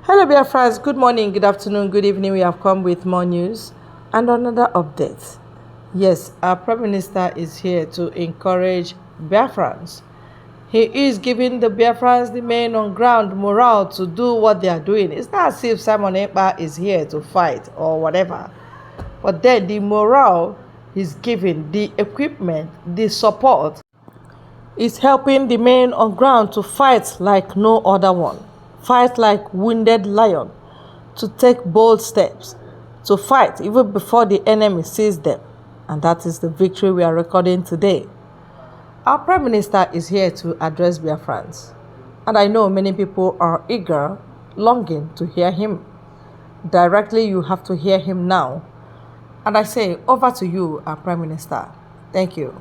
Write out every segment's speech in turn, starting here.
Hello, dear friends. Good morning, good afternoon, good evening. We have come with more news and another update. Yes, our Prime Minister is here to encourage Biafrans. He is giving the Biafrans, the men on ground, morale to do what they are doing. It's not as if Simon Ekpa is here to fight or whatever. But then the morale he's giving, the equipment, the support is helping the men on ground to fight like no other one. Fight like wounded lion, to take bold steps, to fight even before the enemy sees them. And that is the victory we are recording today. Our Prime Minister is here to address Biafrans. And I know many people are eager, longing to hear him. Directly, you have to hear him now. And I say, over to you, our Prime Minister. Thank you.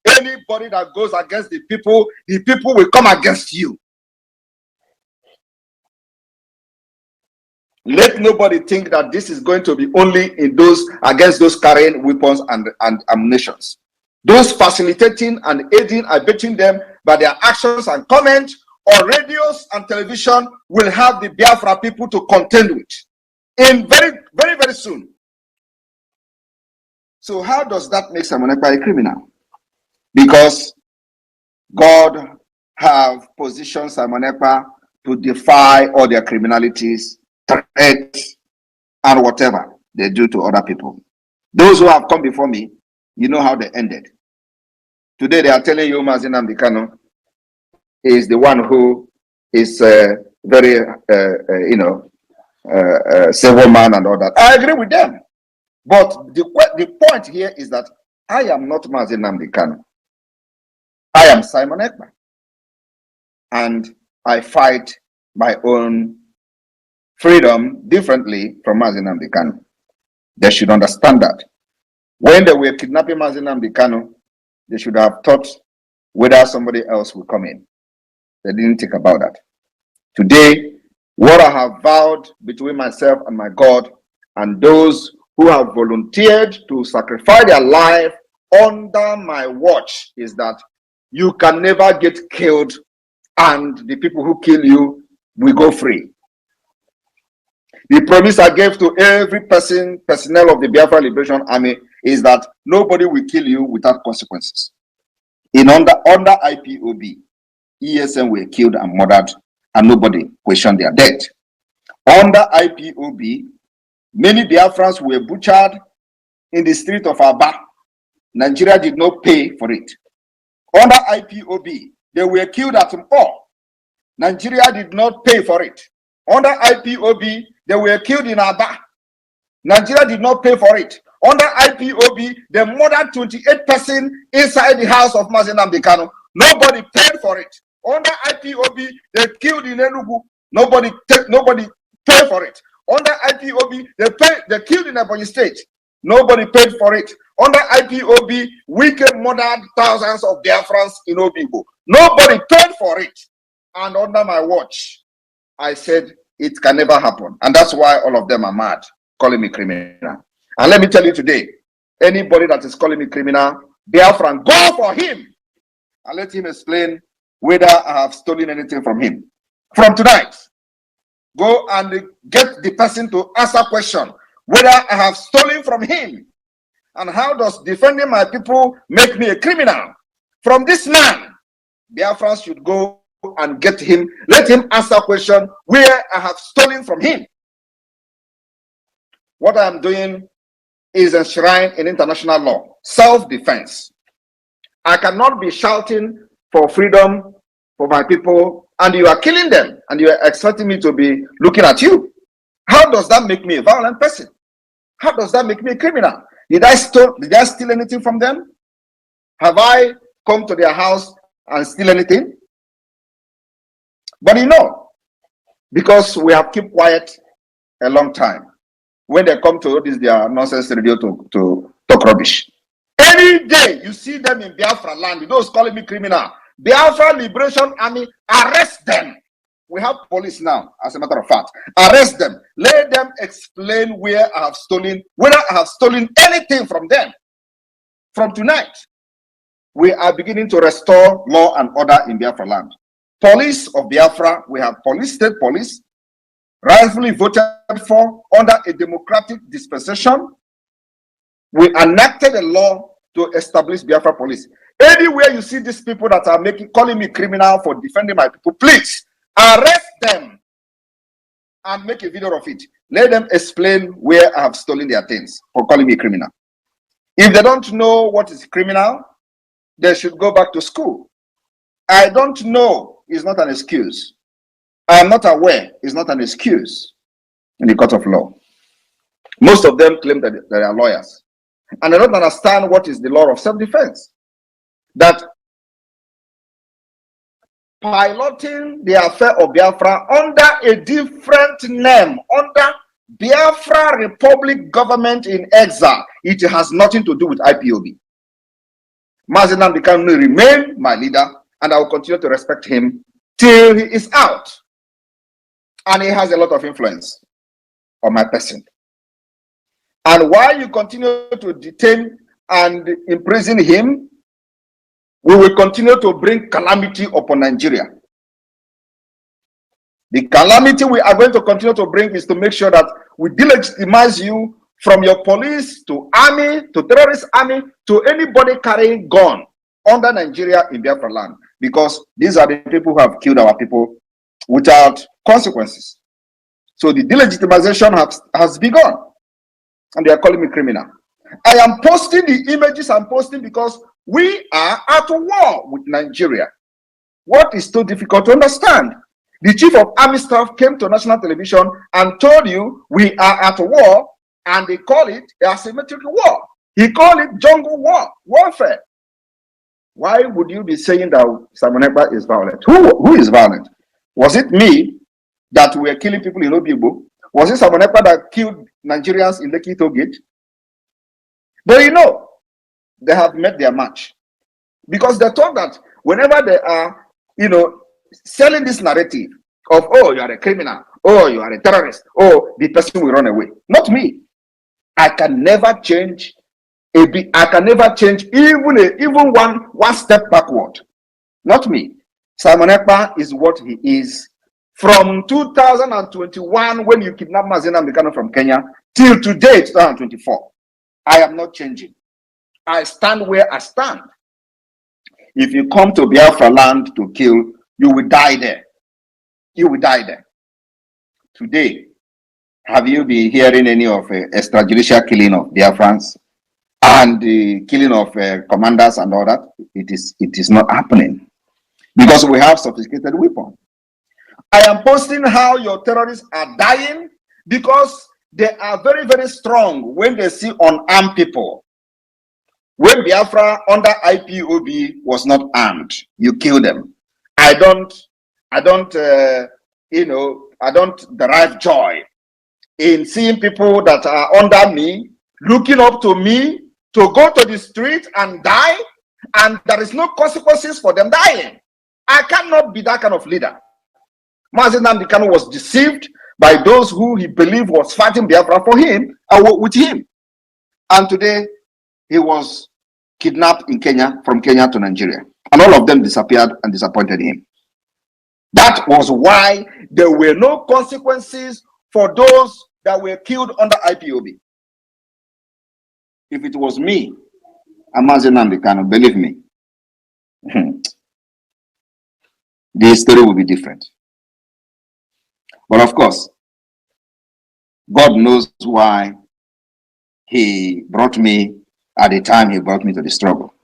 Anybody that goes against the people will come against you. Let nobody think that this is going to be only in those against those carrying weapons and ammunitions. Those facilitating and aiding, abetting them by their actions and comments on radios and television will have the Biafra people to contend with in very, very, very soon. So how does that make Simon Ekpa a criminal? Because God have positioned Simon Ekpa to defy all their criminalities, threats, and whatever they do to other people. Those who have come before me, you know how they ended. Today they are telling you Mazi Nnamdi Kanu is the one who is very, civil man and all that. I agree with them. But the point here is that I am not Mazi Nnamdi Kanu. I am Simon Ekpa. And I fight my own freedom differently from Mazi Nnamdi Kanu. They should understand that. When they were kidnapping Mazi Nnamdi Kanu, they should have thought whether somebody else will come in. They didn't think about that. Today, what I have vowed between myself and my God and those who have volunteered to sacrifice their life under my watch is that you can never get killed and the people who kill you will go free. The promise I gave to every personnel of the Biafra Liberation Army is that nobody will kill you without consequences. Under IPOB, ESN were killed and murdered and nobody questioned their death. Under IPOB, many Biafrans were butchered in the street of Aba. Nigeria did not pay for it. Under IPOB, they were killed at Mpo. Nigeria did not pay for it. Under IPOB, they were killed in Aba. Nigeria did not pay for it. Under IPOB, they murdered 28 persons inside the house of Mazi Nnamdi Kanu. Nobody paid for it. Under IPOB, they killed in Enugu. Nobody paid for it. Under IPOB, they killed in Ebonyi State. Nobody paid for it. Under IPOB, Wike murdered thousands of Biafrans in Obigbo. Nobody paid for it. And under my watch, I said it can never happen. And that's why all of them are mad, calling me criminal. And let me tell you today, anybody that is calling me criminal, Biafran, go for him. And let him explain whether I have stolen anything from him. From tonight, go and get the person to answer question whether I have stolen from him. And how does defending my people make me a criminal? From this man, Biafrans should go and get him, let him answer question where I have stolen from him. What I am doing is enshrined in international law, self-defense. I cannot be shouting for freedom for my people and you are killing them and you are expecting me to be looking at you. How does that make me a violent person? How does that make me a criminal? Did I steal anything from them? Have I come to their house and steal anything? But you know, because we have kept quiet a long time, when they come to this their nonsense radio to talk rubbish. Any day you see them in Biafra land, those calling me criminal, Biafra Liberation Army, arrest them. We have police now, as a matter of fact. Arrest them. Let them explain where I have stolen, whether I have stolen anything from them. From tonight, we are beginning to restore law and order in Biafra land. Police of Biafra, we have police, state police, rightfully voted for under a democratic dispensation. We enacted a law to establish Biafra police. Anywhere you see these people that are calling me criminal for defending my people, please arrest them and make a video of it. Let them explain where I have stolen their things for calling me criminal. If they don't know what is criminal, they should go back to school. I don't know is not an excuse. I am not aware is not an excuse in the court of law. Most of them claim that they are lawyers. And they don't understand what is the law of self-defense. That piloting the affair of Biafra under a different name, under Biafra Republic government in exile, it has nothing to do with IPOB. Mazi Nnamdi Kanu will remain my leader, and I will continue to respect him till he is out. And he has a lot of influence on my person. And while you continue to detain and imprison him, we will continue to bring calamity upon Nigeria. The calamity we are going to continue to bring is to make sure that we delegitimize you from your police to army to terrorist army to anybody carrying gun under Nigeria in Biafra land, because these are the people who have killed our people without consequences. So the delegitimization has begun, and they are calling me criminal. I am posting the images I'm posting because we are at war with Nigeria. What is so difficult to understand? The chief of army staff came to national television and told you we are at war, and they call it asymmetric war. He called it jungle war, warfare. Why would you be saying that Simon Ekpa is violent? Who is violent? Was it me that were killing people in Obibo? Was it Simon Ekpa that killed Nigerians in the Quito Gate? But you know, they have met their match, because they thought that whenever they are, selling this narrative of, oh, you are a criminal, oh, you are a terrorist, oh, the person will run away. Not me. I can never change I can never change even one step backward. Not me. Simon Ekpa is what he is from 2021, when you kidnapped Mazi Nnamdi Kanu from Kenya, till today, 2024. I am not changing. I stand where I stand. If you come to Biafra land to kill, you will die there. You will die there. Today, have you been hearing any of extrajudicial killing of Biafrans and the killing of commanders and all that? It is not happening, because we have sophisticated weapons. I am posting how your terrorists are dying because they are very, very strong when they see unarmed people. When Biafra under IPOB was not armed, you kill them. I don't derive joy in seeing people that are under me, looking up to me, to go to the street and die, and there is no consequences for them dying. I cannot be that kind of leader. Mazi Nnamdi Kanu was deceived by those who he believed was fighting Biafra for him and with him. And today, he was kidnapped in Kenya, from Kenya to Nigeria. And all of them disappeared and disappointed him. That was why there were no consequences for those that were killed under IPOB. If it was me, Mazi Nnamdi Kanu, believe me, the story will be different. But of course, God knows why he brought me at the time he brought me to the struggle.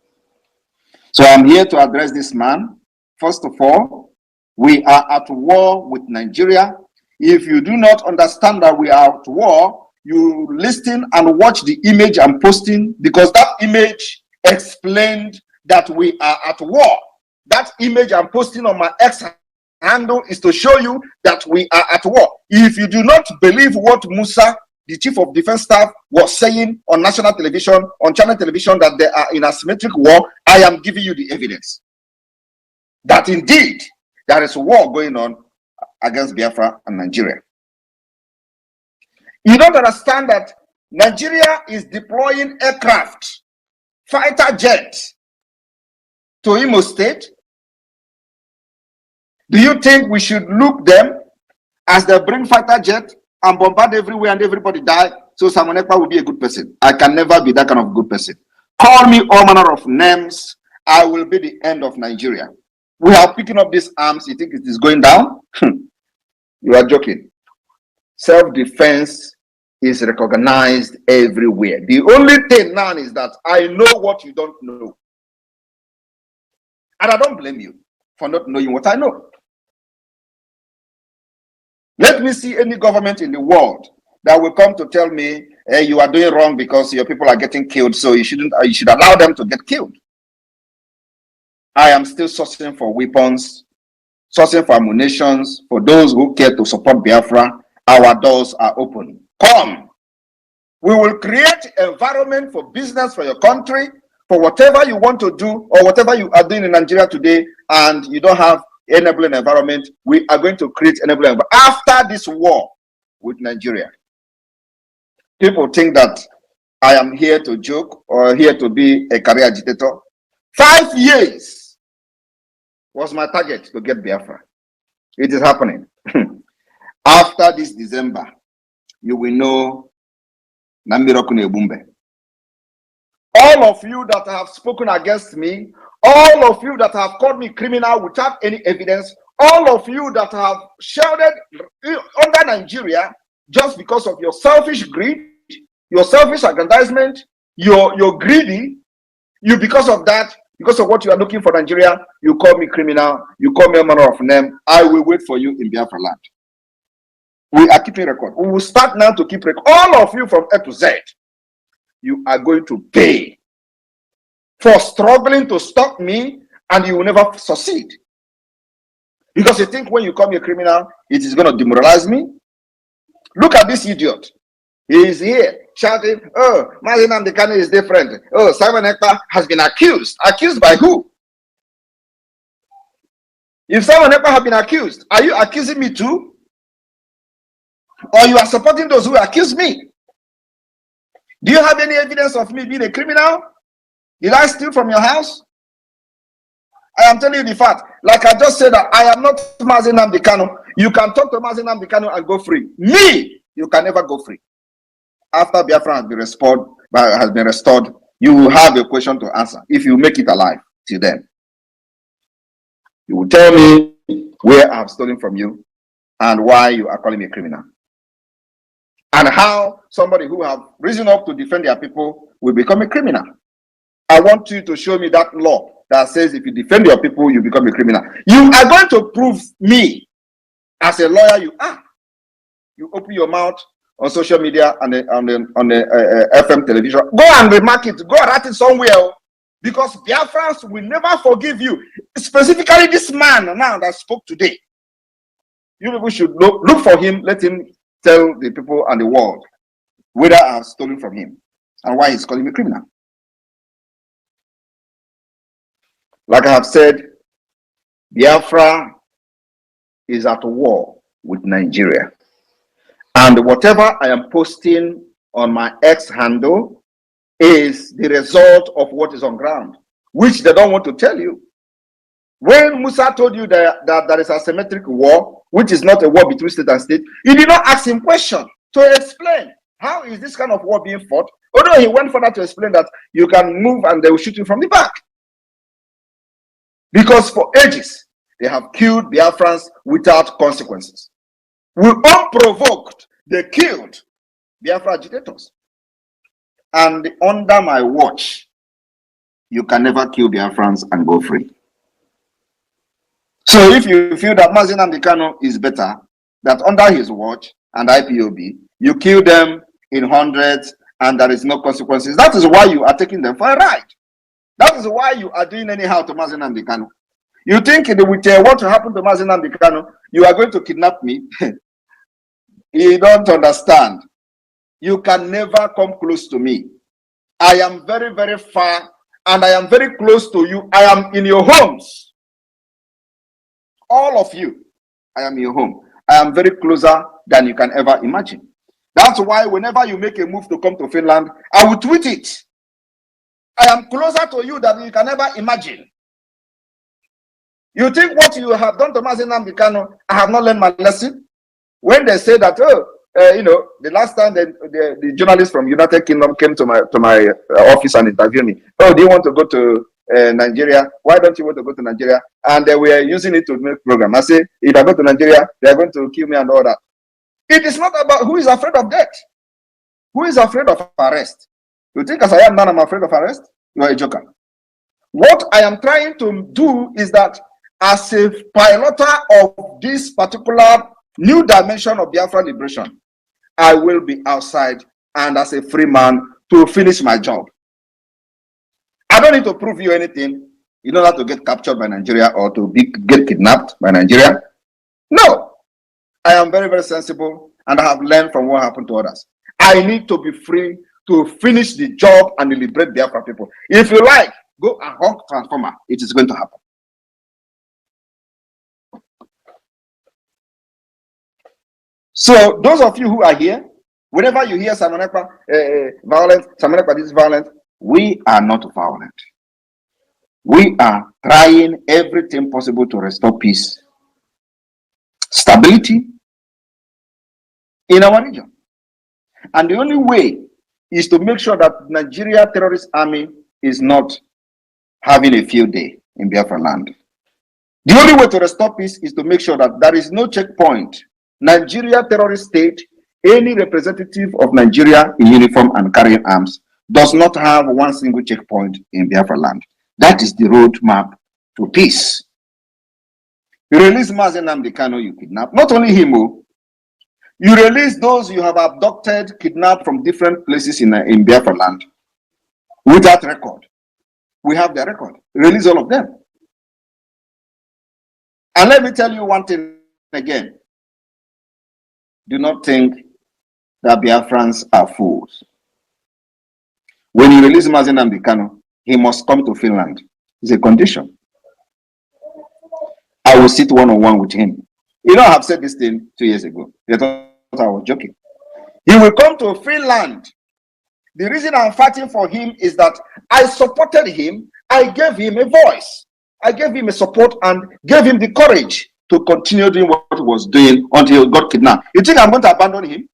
So I'm here to address this man. First of all, we are at war with Nigeria. If you do not understand that we are at war, you listen and watch the image I'm posting, because that image explained that we are at war. That image I'm posting on my X handle is to show you that we are at war. If you do not believe what Musa, the chief of defense staff, was saying on national television, on channel television, that they are in asymmetric war, I am giving you the evidence that indeed there is a war going on against Biafra and Nigeria. You don't understand that Nigeria is deploying aircraft, fighter jets to Imo State? Do you think we should look them as they bring fighter jet and bombard everywhere and everybody die, so Simon Ekpa will be a good person. I can never be that kind of good person. Call me all manner of names. I will be the end of Nigeria. We are picking up these arms. You think it is going down? You are joking. Self-defense is recognized everywhere. The only thing now is that I know what you don't know. And I don't blame you for not knowing what I know. Let me see any government in the world that will come to tell me, hey, you are doing wrong because your people are getting killed, so you should allow them to get killed. I am still sourcing for weapons, sourcing for ammunition. For those who care to support Biafra, our doors are open. Come. We will create environment for business for your country, for whatever you want to do or whatever you are doing in Nigeria today, and you don't have enabling environment. We are going to create enabling environment after this war with Nigeria. People think that I am here to joke or here to be a career agitator. 5 years was my target to get Biafra. It is happening. After this December, you will know Namiroku Nebumbe. All of you that have spoken against me, all of you that have called me criminal without any evidence, all of you that have shouted under Nigeria just because of your selfish greed, your selfish aggrandizement, you're greedy, because of that, because of what you are looking for Nigeria, you call me criminal, you call me a manner of name. I will wait for you in Biafra land. We are keeping record. We will start now to keep record. All of you from A to Z, you are going to pay for struggling to stop me, and you will never succeed. Because you think when you call me a criminal, it is going to demoralize me. Look at this idiot. He is here shouting, oh, Mazi Nnamdi Kanu is different. Oh, Simon Ekpa has been accused. Accused by who? If Simon Ekpa has been accused, are you accusing me too? Or you are supporting those who accuse me? Do you have any evidence of me being a criminal? Did I steal from your house? I am telling you the fact. Like I just said, that I am not Mazi Nnamdi Kanu. You can talk to Mazi Nnamdi Kanu and go free. Me, you can never go free. After Biafra has been restored, you will have a question to answer. If you make it alive till then, you will tell me where I have stolen from you and why you are calling me a criminal. And how somebody who have risen up to defend their people will become a criminal. I want you to show me that law that says if you defend your people, you become a criminal. You are going to prove me as a lawyer you are. You open your mouth on social media and on the FM television. Go and remark it. Go and write it somewhere. Because Biafrans will never forgive you. Specifically this man now that spoke today. You people should look for him. Let him tell the people and the world whether I have stolen from him and why he's calling me criminal. Like I have said, Biafra is at war with Nigeria. And whatever I am posting on my X handle is the result of what is on ground, which they don't want to tell you. When Musa told you that there is a asymmetric war, which is not a war between state and state, you did not ask him question to explain how is this kind of war being fought, although he went further to explain that you can move and they will shoot you from the back. Because for ages, they have killed Biafrans without consequences. We unprovoked, they killed Biafra agitators. And under my watch, you can never kill Biafrans and go free. So if you feel that Mazi Nnamdi Kanu is better, that under his watch and IPOB, you kill them in hundreds and there is no consequences, that is why you are taking them for a ride. That is why you are doing anyhow to Mazi Nnamdi Kanu. You think with what will happen to Mazi Nnamdi Kanu, you are going to kidnap me? You don't understand. You can never come close to me. I am very, very far and I am very close to you. I am in your homes. All of you, I am in your home. I am very closer than you can ever imagine. That's why whenever you make a move to come to Finland, I will tweet it. I am closer to you than you can ever imagine. You think what you have done to Mazi Nnamdi Kanu, I have not learned my lesson? When they say that, the last time the journalist from United Kingdom came to my office and interviewed me. Oh, do you want to go to Nigeria? Why don't you want to go to Nigeria? And they were using it to make program. I say, if I go to Nigeria, they are going to kill me and all that. It is not about who is afraid of death. Who is afraid of arrest? You think as I am now, I'm afraid of arrest? You are a joker. What I am trying to do is that as a piloter of this particular new dimension of Biafra liberation, I will be outside and as a free man to finish my job. I don't need to prove you anything. You don't have to get captured by Nigeria or to get kidnapped by Nigeria. No. I am very, very sensible and I have learned from what happened to others. I need to be free to finish the job and liberate Biafra people. If you like, go and hug transformer. It is going to happen. So those of you who are here, whenever you hear Simon Ekpa violence, Simon Ekpa is violent, we are not violent. We are trying everything possible to restore peace, stability in our region. And the only way is to make sure that Nigeria terrorist army is not having a field day in Biafra land. The only way to restore peace is to make sure that there is no checkpoint. Nigeria terrorist state, any representative of Nigeria in uniform and carrying arms does not have one single checkpoint in Biafra land. That is the roadmap to peace. You release Mazi Nnamdi Kanu, you kidnap. Not only him, you release those you have abducted, kidnapped from different places in Biafra land without record. We have the record. Release all of them. And let me tell you one thing again. Do not think that Biafrans are fools. When you release Mazi Nnamdi Kanu, he must come to Finland. It's a condition. I will sit one-on-one with him. You know, I have said this thing 2 years ago. They thought I was joking. He will come to Finland. The reason I'm fighting for him is that I supported him. I gave him a voice. I gave him a support and gave him the courage to continue doing what he was doing until he got kidnapped. You think I'm going to abandon him?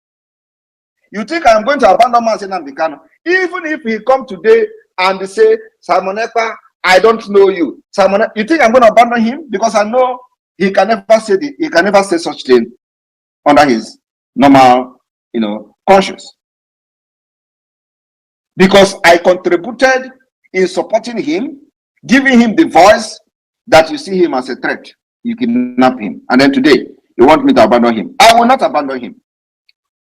You think I'm going to abandon Mazi Nnamdi Kanu? Even if he come today and say, Simon Ekpa, I don't know you. Simon, you think I'm going to abandon him? Because I know he can never say such thing under his normal, conscience. Because I contributed in supporting him, giving him the voice that you see him as a threat. You kidnap him. And then today, you want me to abandon him. I will not abandon him.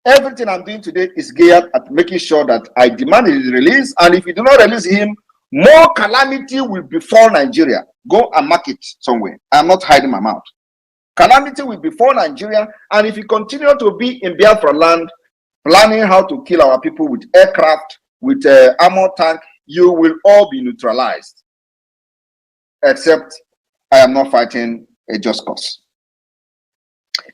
Everything I'm doing today is geared at making sure that I demand his release. And if you do not release him, more calamity will befall Nigeria. Go and mark it somewhere. I'm not hiding my mouth. Calamity will befall Nigeria. And if you continue to be in Biafra land, planning how to kill our people with aircraft, with armor tank, you will all be neutralized. Except I am not fighting a just cause.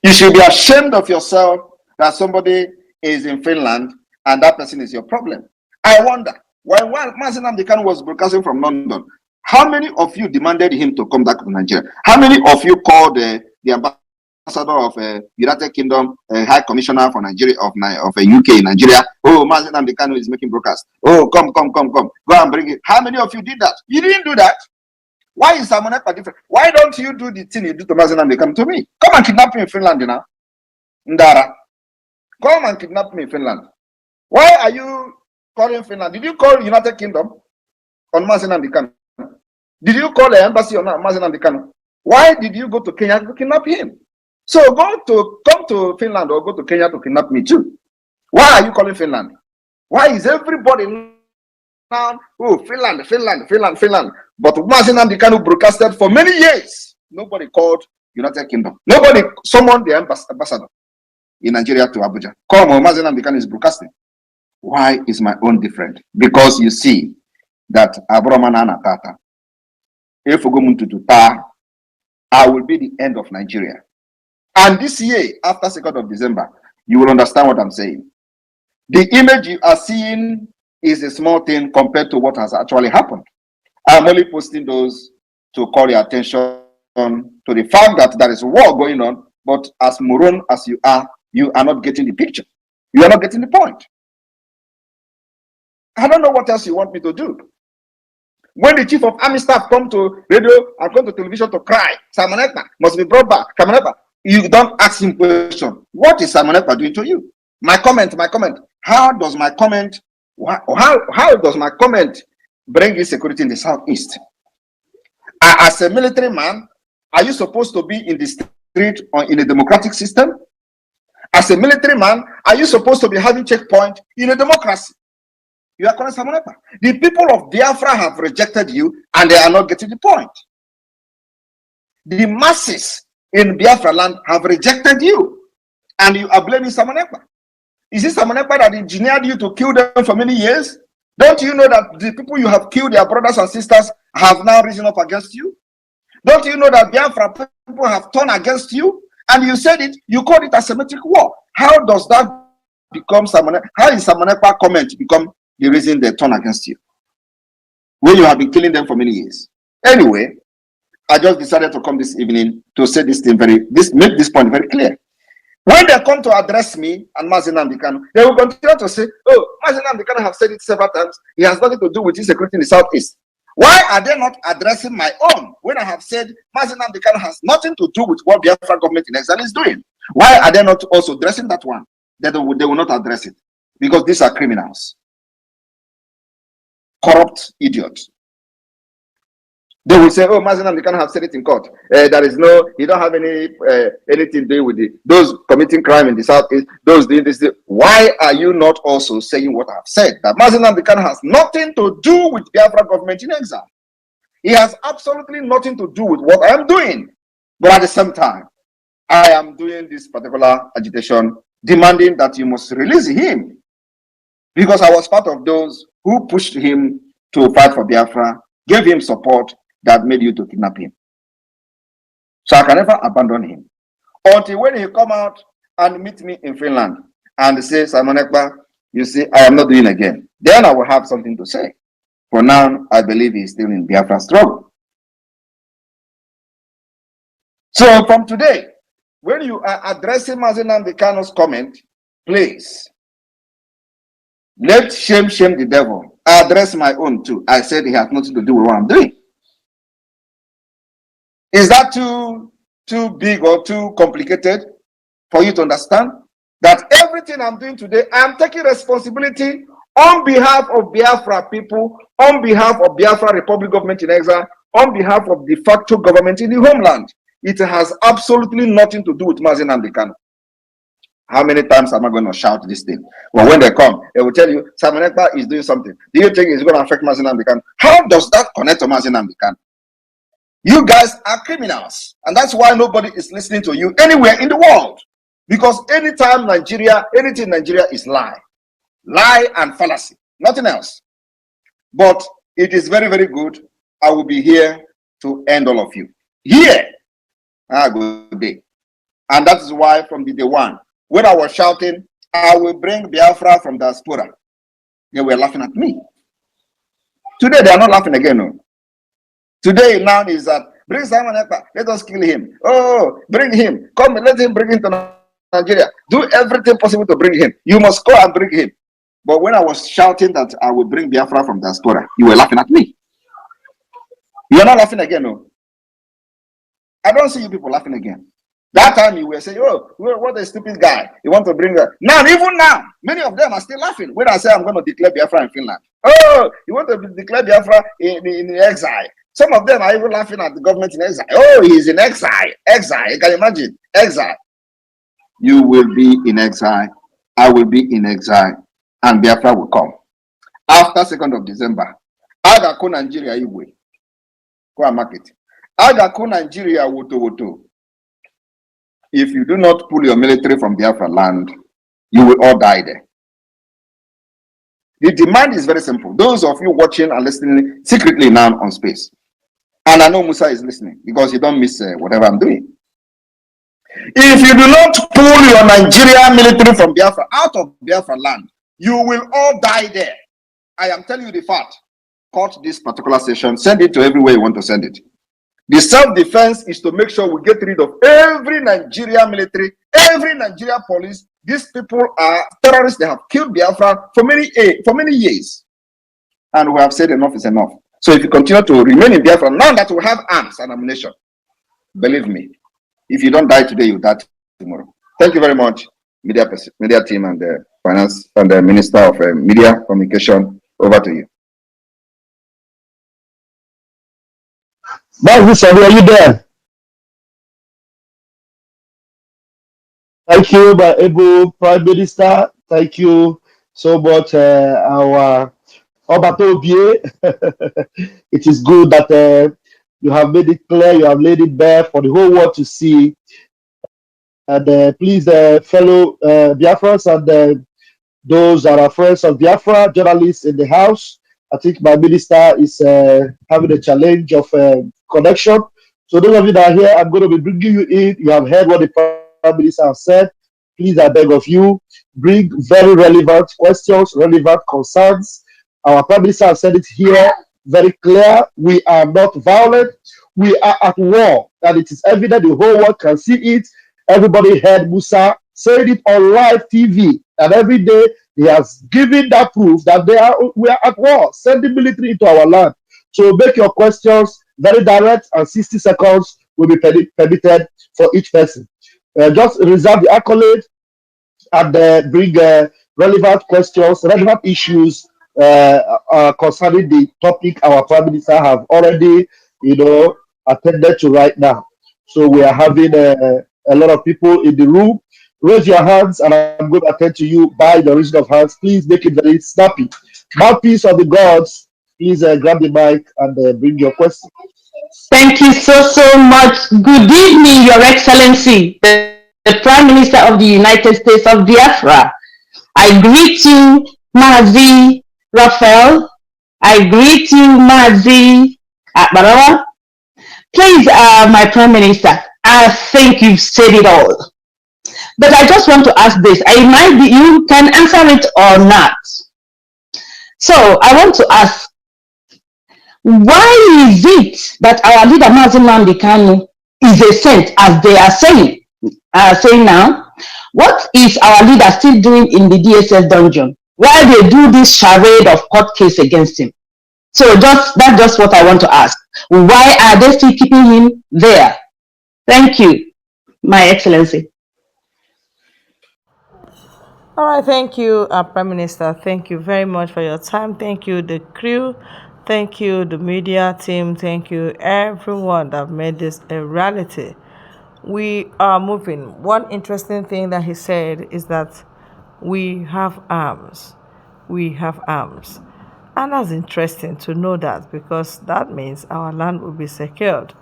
You should be ashamed of yourself that somebody is in Finland and that person is your problem. I wonder, while Mazi Nnamdi Kanu was broadcasting from London, how many of you demanded him to come back to Nigeria? How many of you called the ambassador of United Kingdom, High Commissioner for Nigeria of UK in Nigeria? Oh, Mazi Nnamdi Kanu is making broadcast. Oh, come. Go and bring it. How many of you did that? You didn't do that. Why is Simon Ekpa different? Why don't you do the thing you do to Mazi Nnamdi Kanu to me? Come and kidnap me in Finland, Ndara. Come and kidnap me in Finland. Why are you calling Finland? Did you call United Kingdom on Mazi Nnamdi Kanu? Did you call the embassy on Mazi Nnamdi Kanu? Why did you go to Kenya to kidnap him? So come to Finland or go to Kenya to kidnap me too. Why are you calling Finland? Why is everybody now, Finland? But Mazi Nnamdi Kanu broadcasted for many years. Nobody called United Kingdom. Nobody summoned the ambassador in Nigeria to Abuja. Come on, Mazi Nnamdi Kanu is broadcasting. Why is my own different? Because you see that Abromanana Tata, if we go to Ta, I will be the end of Nigeria. And this year, after 2nd of December, you will understand what I'm saying. The image you are seeing is a small thing compared to what has actually happened. I'm only posting those to call your attention to the fact that there is a war going on But as moron as you are not getting the picture. You are not getting the point. I don't know what else you want me to do. When the chief of army staff come to radio and come to television to cry, Simon Ekpa must be brought back. Simon Ekpa, you don't ask him question. What is Simon Ekpa doing to you? My comment. How does my comment bring insecurity in the southeast? As a military man, are you supposed to be in the street or in a democratic system? As a military man, are you supposed to be having checkpoint in a democracy? You are calling Simon Ekpa. The people of Biafra have rejected you and they are not getting the point. The masses in Biafra land have rejected you and you are blaming Simon Ekpa. Is it Simon Ekpa that engineered you to kill them for many years? Don't you know that the people you have killed, their brothers and sisters, have now risen up against you? Don't you know that Biafra people have turned against you? And you said it, you called it a Semitic war. How does that become how is Simon Ekpa comment become the reason they turn against you when you have been killing them for many years? Anyway, I just decided to come this evening to say this thing make this point very clear. When they come to address me and Mazi Nnamdi Kanu, they will continue to say, oh, Mazi Nnamdi Kanu have said it several times, he has nothing to do with insecurity in the southeast. Why are they not addressing my own when I have said Mazi Nnamdi Kanu has nothing to do with what Biafra government in exile is doing? Why are they not also addressing that one? They will not address it because these are criminals. Corrupt idiots. They will say, oh, Mazi Nnamdi Kanu have said it in court. There is he don't have anything to do with those committing crime in the southeast, those doing this. Why are you not also saying what I've said? That Mazi Nnamdi Kanu has nothing to do with Biafra government in exile. He has absolutely nothing to do with what I am doing. But at the same time, I am doing this particular agitation, demanding that you must release him. Because I was part of those who pushed him to fight for Biafra, gave him support that made you to kidnap him. So I can never abandon him. Until when he come out and meet me in Finland and say, Simon Ekpa, you see, I am not doing again. Then I will have something to say. For now, I believe he's still in Biafra struggle. So from today, when you are addressing Mazi Nnamdi Kanu's comment, please, let shame the devil. I address my own too. I said he has nothing to do with what I'm doing. Is that too big or too complicated for you to understand? That everything I'm doing today, I'm taking responsibility on behalf of Biafra people, on behalf of Biafra Republic government in exile, on behalf of de facto government in the homeland. It has absolutely nothing to do with Mazi Nnamdi Kanu. How many times am I going to shout this thing? Well, when they come, they will tell you, Simon Ekpa is doing something. Do you think it's going to affect Mazi Nnamdi Kanu? How does that connect to Mazi Nnamdi Kanu? You guys are criminals. And that's why nobody is listening to you anywhere in the world. Because anytime anything in Nigeria is lie. Lie and fallacy. Nothing else. But it is very, very good. I will be here to end all of you. Here. Good day. And that is why from the day one, when I was shouting, I will bring Biafra from diaspora, they were laughing at me. Today, they are not laughing again. No. Today, now is that, bring Simon Ekpa, let us kill him. Oh, bring him. Come, let him bring him to Nigeria. Do everything possible to bring him. You must go and bring him. But when I was shouting that I will bring Biafra from diaspora, you were laughing at me. You are not laughing again, no. I don't see you people laughing again. That time you were saying, oh, what a stupid guy. You want to bring her. Now, even now, many of them are still laughing when I say I'm going to declare Biafra in Finland. Oh, you want to declare Biafra in exile. Some of them are even laughing at the government in exile. Oh, he's in exile. Exile. You can imagine. Exile. You will be in exile. I will be in exile. And Biafra will come. After 2nd of December, Agaku Nigeria Igwe. Go and mark it. Agaku Nigeria Woto. If you do not pull your military from Biafra land, you will all die there. The demand is very simple. Those of you watching and listening secretly now on space, and I know Musa is listening because you don't miss whatever I'm doing. If you do not pull your Nigerian military from Biafra out of Biafra land, you will all die there. I am telling you the fact. Cut this particular session, send it to everywhere you want to send it. The self-defense is to make sure we get rid of every Nigeria military, every Nigeria police. These people are terrorists. They have killed Biafra for many years. And we have said enough is enough. So if you continue to remain in Biafra, now that we have arms and ammunition, believe me, if you don't die today, you die tomorrow. Thank you very much, media team and the finance and the Minister of Media Communication. Over to you. Are you there? Thank you, my able Prime Minister. Thank you so much, our Obatobie. It is good that you have made it clear, you have laid it bare for the whole world to see. And please, fellow Biafrans and those that are friends of Biafra, journalists in the house, I think my minister is having a challenge of connection. So those of you that are here, I'm going to be bringing you in. You have heard what the Prime Minister has said. Please, I beg of you, bring very relevant questions, relevant concerns. Our Prime Minister has said it here very clear. We are not violent. We are at war. And it is evident the whole world can see it. Everybody heard Musa saying it on live TV. And every day he has given that proof that we are at war, sending military into our land. So make your questions very direct, and 60 seconds will be permitted for each person. Just reserve the accolade and bring relevant questions, relevant issues concerning the topic our Prime Minister have already, attended to right now. So we are having a lot of people in the room. Raise your hands, and I'm going to attend to you by the raising of hands. Please make it very snappy. Mouthpiece of the gods, please grab the mic and bring your question. Thank you so much. Good evening, Your Excellency, the Prime Minister of the United States of Biafra. I greet you, Mazi Raphael. I greet you, Mazi Barawa. Please, my Prime Minister, I think you've said it all. But I just want to ask this. You can answer it or not. So I want to ask, why is it that our leader Mazi Nnamdi Kanu is a saint, as they are saying now? What is our leader still doing in the DSS dungeon while they do this charade of court case against him? So that's just what I want to ask. Why are they still keeping him there? Thank you, My Excellency. All right, thank you, Prime Minister. Thank you very much for your time. Thank you, the crew. Thank you, the media team. Thank you, everyone that made this a reality. We are moving. One interesting thing that he said is that we have arms. We have arms. And that's interesting to know that, because that means our land will be secured,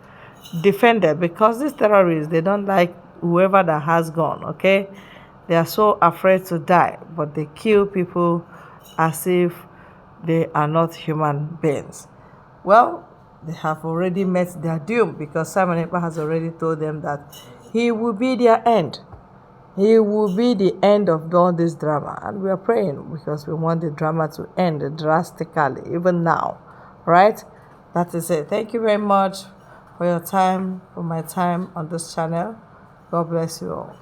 defended, because these terrorists, they don't like whoever that has gun, okay? They are so afraid to die, but they kill people as if they are not human beings. Well, they have already met their doom, because Simon Ekpa has already told them that he will be their end. He will be the end of all this drama. And we are praying, because we want the drama to end drastically, even now. Right? That is it. Thank you very much for your time, for my time on this channel. God bless you all.